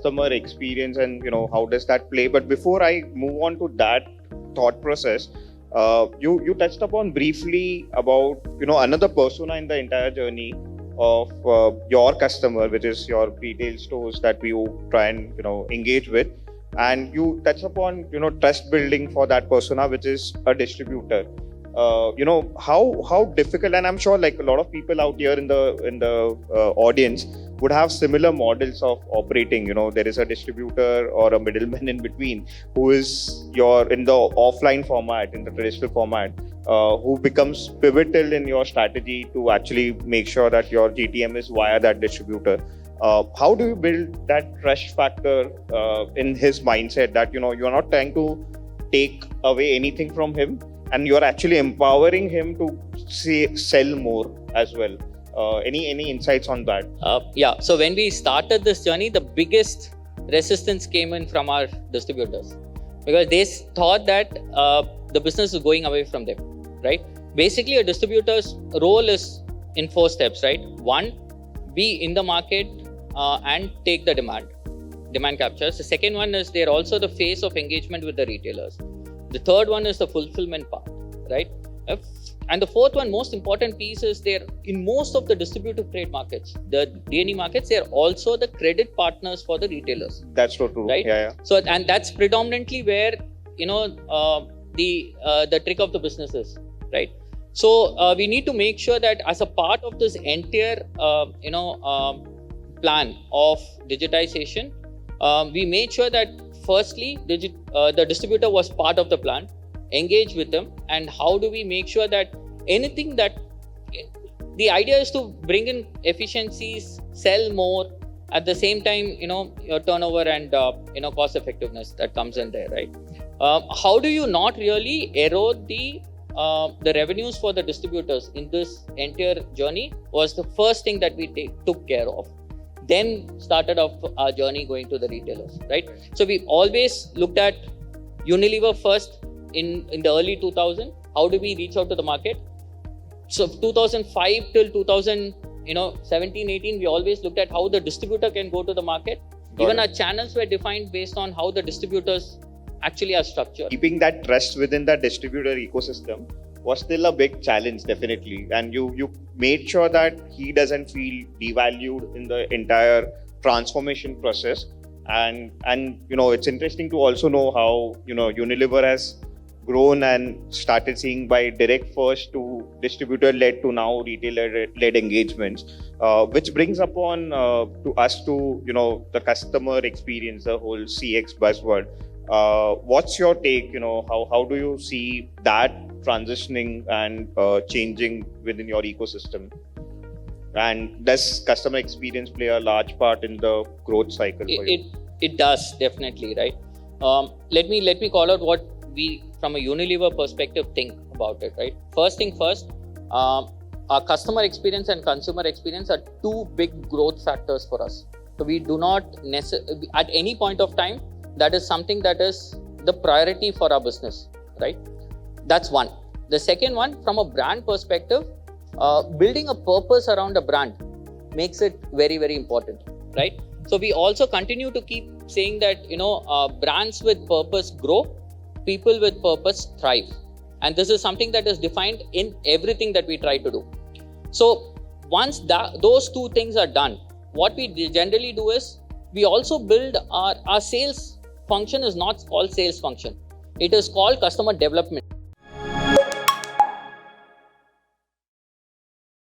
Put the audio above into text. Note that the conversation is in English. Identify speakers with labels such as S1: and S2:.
S1: customer experience and, how does that play? But before I move on to that thought process, you touched upon briefly about, another persona in the entire journey of your customer, which is your retail stores that we try and, engage with. And you touch upon, trust building for that persona, which is a distributor. How difficult, and I'm sure like a lot of people out here in the audience would have similar models of operating. There is a distributor or a middleman in between who is in the offline format, in the traditional format, who becomes pivotal in your strategy to actually make sure that your GTM is via that distributor. How do you build that trust factor in his mindset that, you're not trying to take away anything from him, and you're actually empowering him to sell more as well? Any insights on that?
S2: So when we started this journey, the biggest resistance came in from our distributors, because they thought that the business is going away from them, right? Basically, a distributor's role is in 4 steps, right? 1, be in the market and take the demand captures. The second one is they're also the face of engagement with the retailers. The third one is the fulfillment part, right? And the fourth one, most important piece, is they're in most of the distributive trade markets, the D&E markets, they're also the credit partners for the retailers.
S1: That's so true,
S2: right?
S1: Yeah.
S2: So, and that's predominantly where, the trick of the business is, right? So we need to make sure that as a part of this entire, plan of digitization, we made sure that firstly, the distributor was part of the plan, engage with them, and how do we make sure that anything that the idea is to bring in efficiencies, sell more, at the same time, your turnover and cost effectiveness that comes in there, right? How do you not really erode the revenues for the distributors in this entire journey was the first thing that we took care of. Then started off our journey going to the retailers, right? So we always looked at Unilever first in the early 2000. How do we reach out to the market? So 2005 till 2017, 18, we always looked at how the distributor can go to the market. Even our channels were defined based on how the distributors actually are structured.
S1: Keeping that trust within that distributor ecosystem was still a big challenge, definitely. And you made sure that he doesn't feel devalued in the entire transformation process. And it's interesting to also know how, Unilever has grown and started seeing by direct first to distributor-led to now retailer-led engagements, which brings upon to us to, the customer experience, the whole CX buzzword. What's your take? How do you see that transitioning and changing within your ecosystem? And does customer experience play a large part in the growth cycle for you?
S2: It does, definitely, right? Let me call out what we, from a Unilever perspective, think about it, right? First thing first, our customer experience and consumer experience are 2 big growth factors for us. So we do not necessarily, at any point of time, that is something that is the priority for our business, right? That's one. The second one, from a brand perspective, building a purpose around a brand makes it very, very important, right? So we also continue to keep saying that, brands with purpose grow, people with purpose thrive. And this is something that is defined in everything that we try to do. So once those 2 things are done, what we generally do is we also build our sales function is not called sales function. It is called customer development.